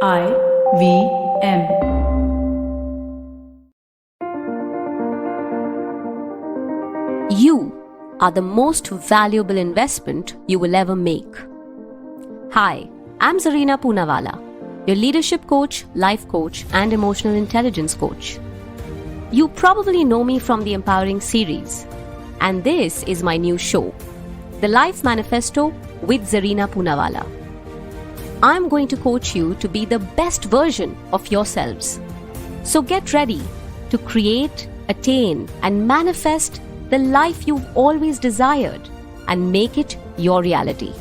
IVM. You are the most valuable investment you will ever make. Hi, I'm Zarina Poonawalla, your leadership coach, life coach, and emotional intelligence coach. You probably know me from the Empowering series, and this is my new show, the Life Manifesto with Zarina Poonawalla. I'm going to coach you to be the best version of yourselves. So get ready to create, attain, and manifest the life you've always desired and make it your reality.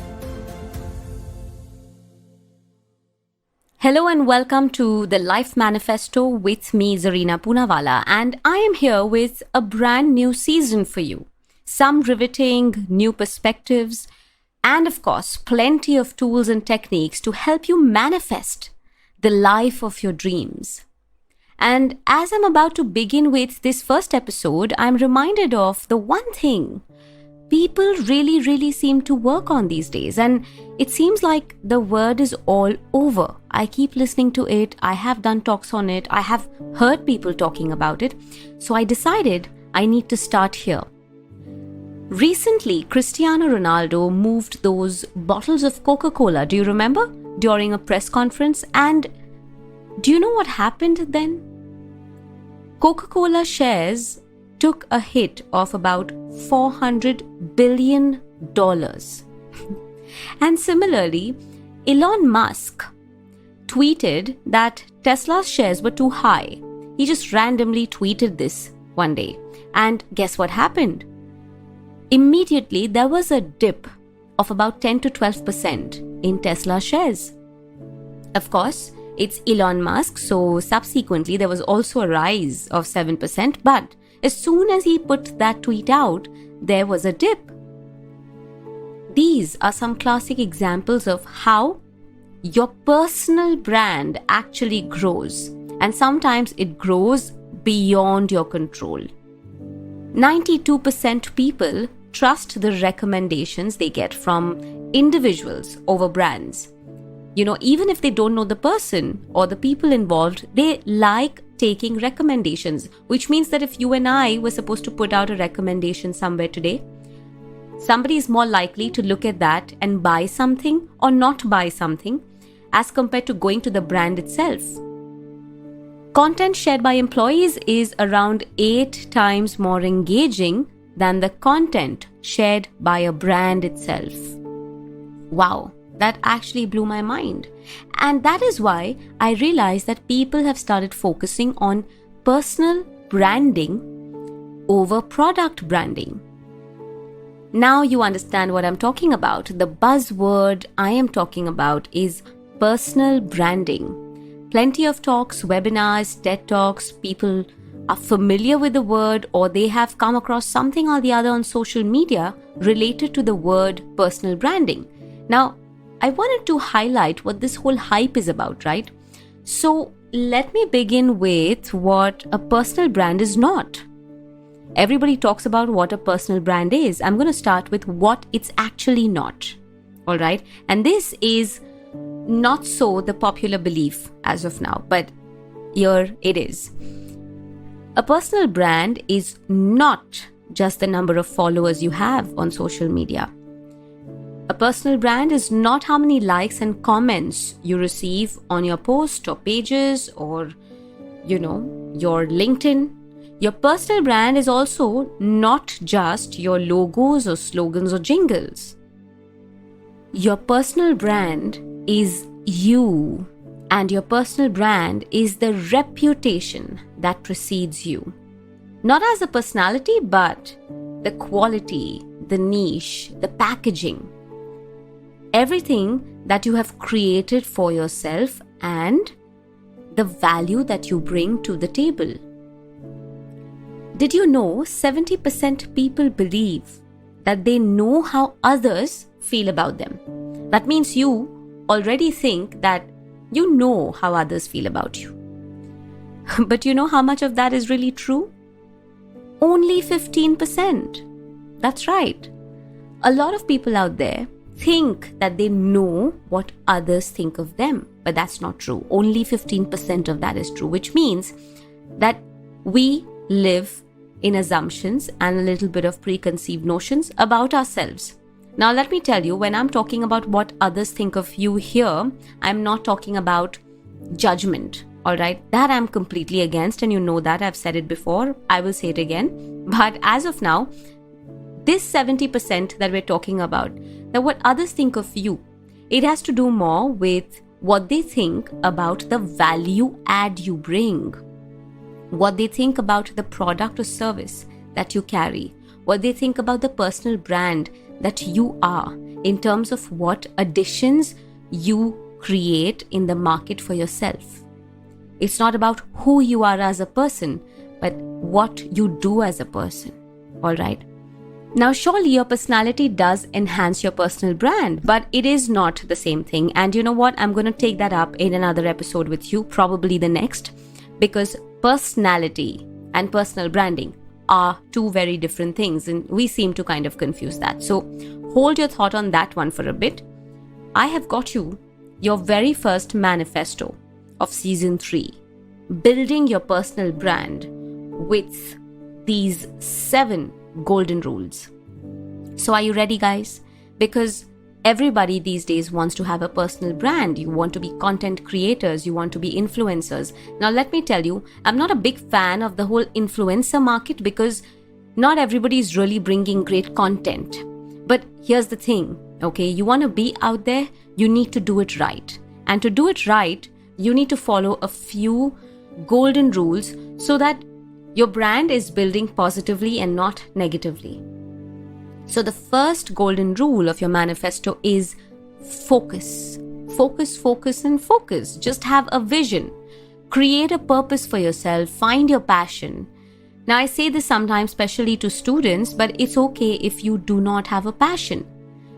Hello and welcome to the Life Manifesto with me, Zarina Poonawalla, and I am here with a brand new season for you. Some riveting new perspectives, and of course, plenty of tools and techniques to help you manifest the life of your dreams. And as I'm about to begin with this first episode, I'm reminded of the one thing people really seem to work on these days. And it seems like the word is all over. I keep listening to it. I have done talks on it. I have heard people talking about it. So I decided I need to start here. Recently, Cristiano Ronaldo moved those bottles of Coca-Cola, do you remember? During a press conference. And do you know what happened then? Coca-Cola shares took a hit of about $400 billion. And similarly, Elon Musk tweeted that Tesla's shares were too high. He just randomly tweeted this one day. And guess what happened? Immediately, there was a dip of about 10 to 12% in Tesla shares. Of course, it's Elon Musk, so subsequently there was also a rise of 7%, but as soon as he put that tweet out, there was a dip. These are some classic examples of how your personal brand actually grows, and sometimes it grows beyond your control. 92% people trust the recommendations they get from individuals over brands. You know, even if they don't know the person or the people involved, they like taking recommendations, which means that if you and I were supposed to put out a recommendation somewhere today, somebody is more likely to look at that and buy something or not buy something as compared to going to the brand itself. Content shared by employees is around 8 times more engaging than the content shared by a brand itself. Wow, that actually blew my mind. And that is why I realized that people have started focusing on personal branding over product branding. Now you understand what I'm talking about. The buzzword I am talking about is personal branding. Plenty of talks, webinars, TED Talks, people are familiar with the word or they have come across something or the other on social media related to the word personal branding. Now, I wanted to highlight what this whole hype is about, right? So let me begin with what a personal brand is not. Everybody talks about what a personal brand is. I'm going to start with what it's actually not. All right. And this is not so the popular belief as of now, but here it is. A personal brand is not just the number of followers you have on social media. A personal brand is not how many likes and comments you receive on your post or pages or, your LinkedIn. Your personal brand is also not just your logos or slogans or jingles. Your personal brand is you, and your personal brand is the reputation that precedes you. Not as a personality, but the quality, the niche, the packaging. Everything that you have created for yourself and the value that you bring to the table. Did you know 70% people believe that they know how others feel about them? That means you already think that you know how others feel about you. But you know how much of that is really true? Only 15%. That's right. A lot of people out there think that they know what others think of them. but that's not true. Only 15% of that is true, which means that we live in assumptions and a little bit of preconceived notions about ourselves. Now, let me tell you, when I'm talking about what others think of you here, I'm not talking about judgment, all right? That I'm completely against, and you know that. I've said it before. I will say it again. But as of now, this 70% that we're talking about, that what others think of you, it has to do more with what they think about the value add you bring, what they think about the product or service that you carry, what they think about the personal brand that you are in terms of what additions you create in the market for yourself. It's not about who you are as a person, but what you do as a person. All right. Now, surely your personality does enhance your personal brand, but it is not the same thing. And you know what? I'm going to take that up in another episode with you, probably the next, because personality and personal branding are two very different things, and we seem to kind of confuse that. So hold your thought on that one for a bit. I have got you your very first manifesto of season 3, building your personal brand with these 7 golden rules. So are you ready, guys? Because everybody these days wants to have a personal brand. You want to be content creators. You want to be influencers. Now, let me tell you, I'm not a big fan of the whole influencer market because not everybody is really bringing great content. But here's the thing, okay? You want to be out there, you need to do it right. And to do it right, you need to follow a few golden rules so that your brand is building positively and not negatively. So the first golden rule of your manifesto is focus. Focus, focus, and focus. Just have a vision. Create a purpose for yourself. Find your passion. Now, I say this sometimes, especially to students, but it's okay if you do not have a passion.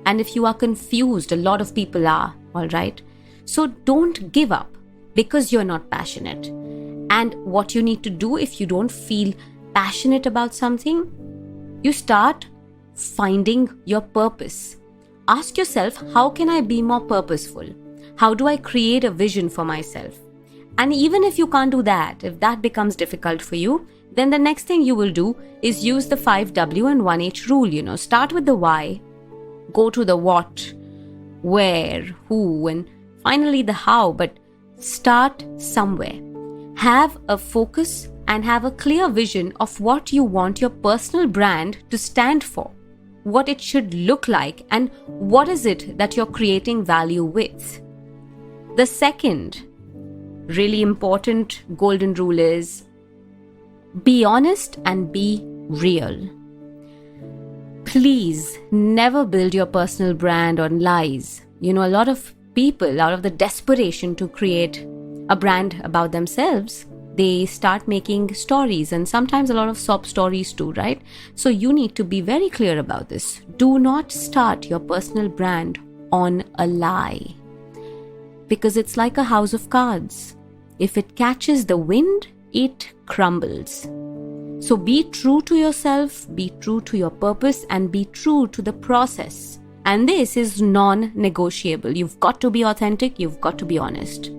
And if you are confused, a lot of people are, all right? So don't give up because you're not passionate. And what you need to do if you don't feel passionate about something, you start finding your purpose. Ask yourself, how can I be more purposeful? How do I create a vision for myself? And even if you can't do that, if that becomes difficult for you, then the next thing you will do is use the 5W and 1H rule. Start with the why, go to the what, where, who, and finally the how, but start somewhere. Have a focus and have a clear vision of what you want your personal brand to stand for, what it should look like, and what is it that you're creating value with. The second really important golden rule is be honest and be real. Please never build your personal brand on lies. A lot of people, out of the desperation to create a brand about themselves, they start making stories, and sometimes a lot of sob stories too, right? So you need to be very clear about this. Do not start your personal brand on a lie, because it's like a house of cards. If it catches the wind, it crumbles. So be true to yourself, be true to your purpose, and be true to the process. And this is non-negotiable. You've got to be authentic, you've got to be honest.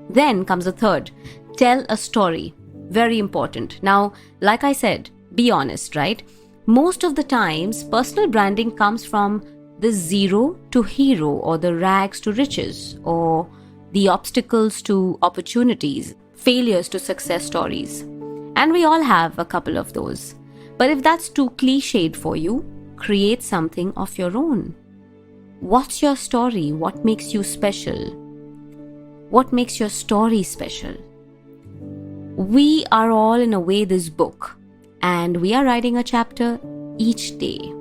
Then comes the third. Tell a story. Very important. Now, like I said, be honest, right? Most of the times, personal branding comes from the zero to hero, or the rags to riches, or the obstacles to opportunities, failures to success stories. And we all have a couple of those. But if that's too cliched for you, create something of your own. What's your story? What makes you special? What makes your story special? We are all, in a way, this book, and we are writing a chapter each day.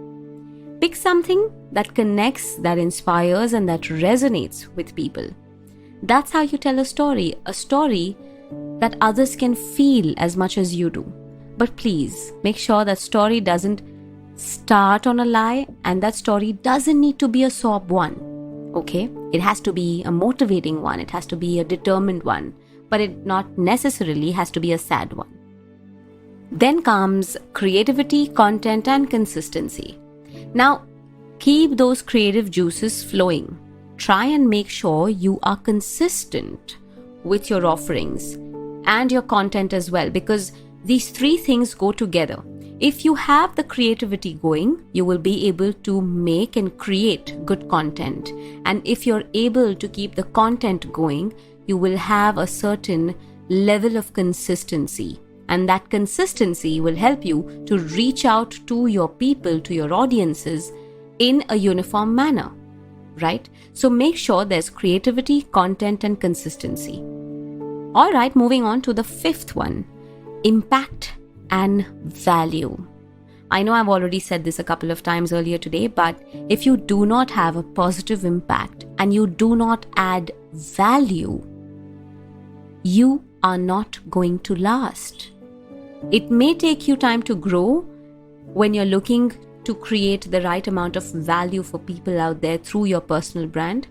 Pick something that connects, that inspires, and that resonates with people. That's how you tell a story that others can feel as much as you do. But please, make sure that story doesn't start on a lie, and that story doesn't need to be a sob one. Okay? It has to be a motivating one. It has to be a determined one. But it not necessarily has to be a sad one. Then comes creativity, content, and consistency. Now, keep those creative juices flowing. try and make sure you are consistent with your offerings and your content as well, because these three things go together. If you have the creativity going, you will be able to make and create good content. And if you're able to keep the content going, you will have a certain level of consistency. And that consistency will help you to reach out to your people, to your audiences in a uniform manner, right? So make sure there's creativity, content, and consistency. All right, moving on to the fifth one, impact and value. I know I've already said this a couple of times earlier today, but if you do not have a positive impact and you do not add value, you are not going to last. It may take you time to grow when you're looking to create the right amount of value for people out there through your personal brand.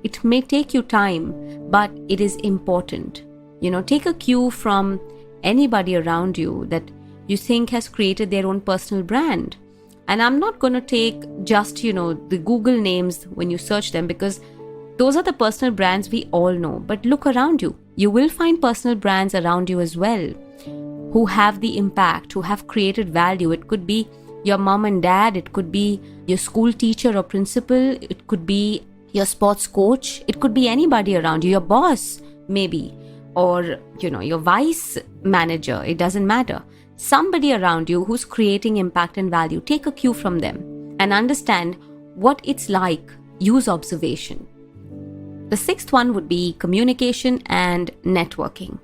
It may take you time, but it is important. Take a cue from anybody around you that you think has created their own personal brand. And I'm not going to take just, the Google names when you search them, because those are the personal brands we all know. But look around you. You will find personal brands around you as well who have the impact, who have created value. It could be your mom and dad. It could be your school teacher or principal. It could be your sports coach. It could be anybody around you, your boss maybe, or, your vice manager. It doesn't matter. Somebody around you who's creating impact and value. Take a cue from them and understand what it's like. Use observation. The sixth one would be communication and networking.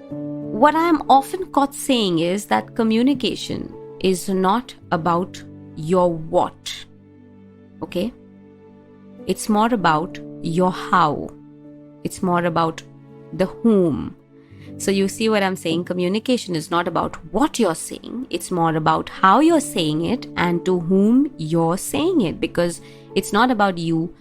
What I am often caught saying is that communication is not about your what, okay? It's more about your how. It's more about the whom. So you see what I'm saying? Communication is not about what you're saying. It's more about how you're saying it and to whom you're saying it, because it's not about you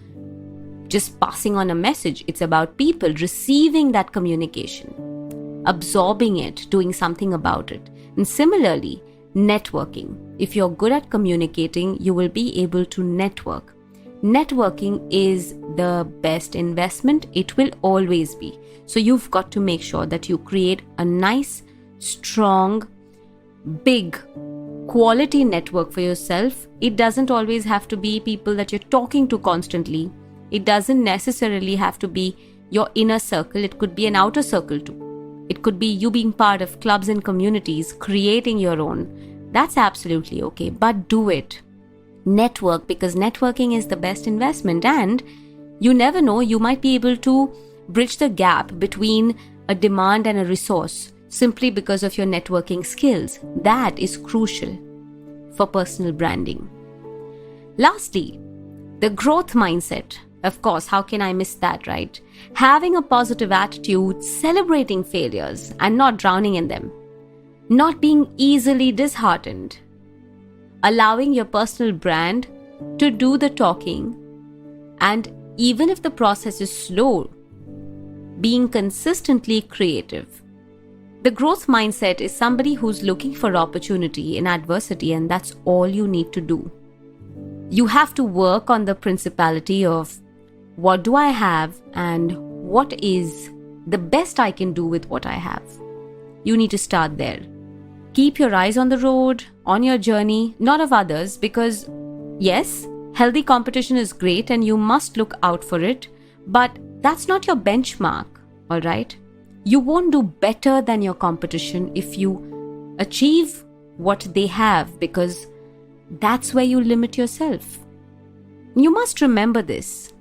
just passing on a message. It's about people receiving that communication, absorbing it, doing something about it. And similarly, networking. If you're good at communicating, you will be able to network. Networking is the best investment. It will always be. So you've got to make sure that you create a nice, strong, big, quality network for yourself. It doesn't always have to be people that you're talking to constantly. It doesn't necessarily have to be your inner circle. It could be an outer circle too. It could be you being part of clubs and communities, creating your own. That's absolutely okay, but do it. Network, because networking is the best investment, and you never know, you might be able to bridge the gap between a demand and a resource simply because of your networking skills. That is crucial for personal branding. Lastly, the growth mindset. Of course, how can I miss that, right? Having a positive attitude, celebrating failures and not drowning in them. Not being easily disheartened. Allowing your personal brand to do the talking, and even if the process is slow, being consistently creative. The growth mindset is somebody who's looking for opportunity in adversity, and that's all you need to do. You have to work on the principality of what do I have and what is the best I can do with what I have. You need to start there. Keep your eyes on the road, on your journey, not of others, because yes, healthy competition is great and you must look out for it, but that's not your benchmark, all right? You won't do better than your competition if you achieve what they have, because that's where you limit yourself. You must remember this.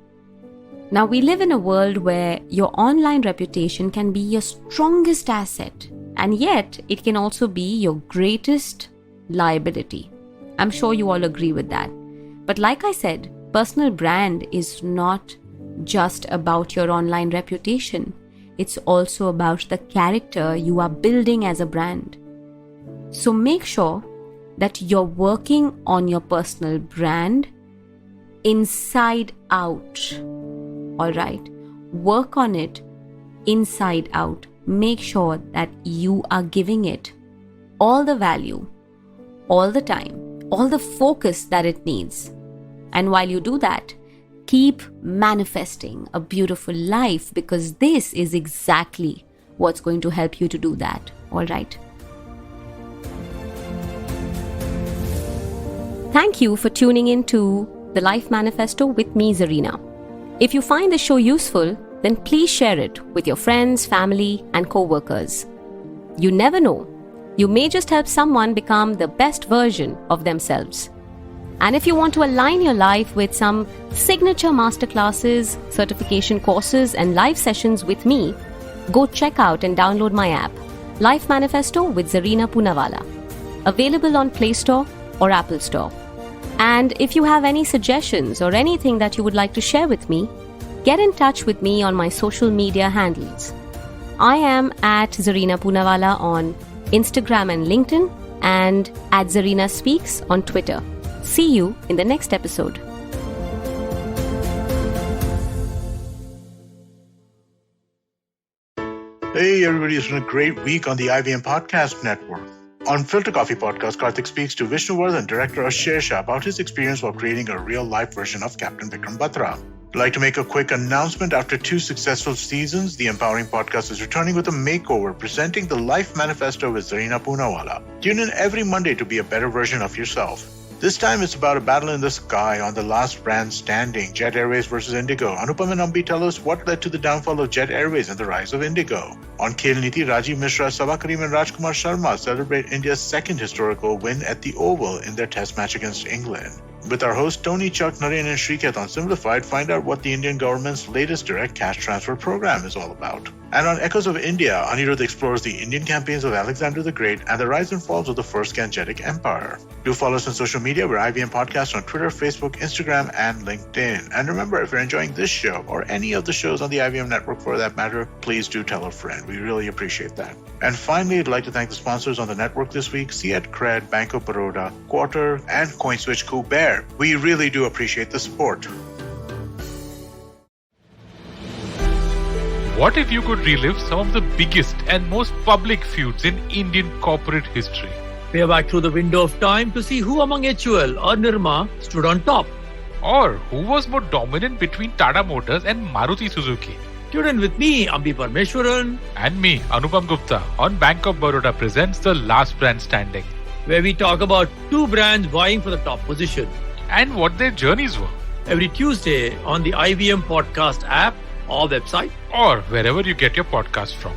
Now, we live in a world where your online reputation can be your strongest asset, and yet it can also be your greatest liability. I'm sure you all agree with that. But like I said, personal brand is not just about your online reputation. It's also about the character you are building as a brand. So make sure that you're working on your personal brand inside out. All right? Work on it inside out. Make sure that you are giving it all the value, all the time, all the focus that it needs. And while you do that, keep manifesting a beautiful life, because this is exactly what's going to help you to do that. All right. Thank you for tuning in to the Life Manifesto with me, Zarina. If you find the show useful, then please share it with your friends, family, and co-workers. You never know. You may just help someone become the best version of themselves. And if you want to align your life with some signature masterclasses, certification courses, and live sessions with me, go check out and download my app, Life Manifesto with Zarina Poonawalla. Available on Play Store or Apple Store. And if you have any suggestions or anything that you would like to share with me, get in touch with me on my social media handles. I am at Zarina Poonawalla on Instagram and LinkedIn, and at Zarina Speaks on Twitter. See you in the next episode. Hey everybody, it's been a great week on the IVM Podcast Network. On Filter Coffee Podcast, Karthik speaks to Vishnuvardhan, director of Shersha, about his experience while creating a real-life version of Captain Vikram Batra. I'd like to make a quick announcement. After 2 successful seasons, the Empowering Podcast is returning with a makeover, presenting the Life Manifesto with Zarina Poonawalla. Tune in every Monday to be a better version of yourself. This time it's about a battle in the sky on the last brand standing, Jet Airways versus Indigo. Anupam and Ambi tell us what led to the downfall of Jet Airways and the rise of Indigo. On Khel Niti, Rajiv Mishra, Sabha Karim and Rajkumar Sharma celebrate India's second historical win at the Oval in their test match against England. With our hosts Tony, Chuck, Naren and Shriketh on Simplified, find out what the Indian government's latest direct cash transfer program is all about. And on Echoes of India, Anirudh explores the Indian campaigns of Alexander the Great and the rise and falls of the First Gangetic Empire. Do follow us on social media. We're IVM Podcasts on Twitter, Facebook, Instagram, and LinkedIn. And remember, if you're enjoying this show or any of the shows on the IVM network for that matter, please do tell a friend. We really appreciate that. And finally, I'd like to thank the sponsors on the network this week, Fiat Cred, Bank of Baroda, Quarter, and CoinSwitch Kuber. We really do appreciate the support. What if you could relive some of the biggest and most public feuds in Indian corporate history? Peer back through the window of time to see who among HUL or Nirma stood on top. Or who was more dominant between Tata Motors and Maruti Suzuki? Tune in with me, Ambi Parmeshwaran, And me, Anupam Gupta, on Bank of Baroda presents The Last Brand Standing, where we talk about 2 brands vying for the top position. and what their journeys were. Every Tuesday on the IVM Podcast app or website. Or wherever you get your podcast from.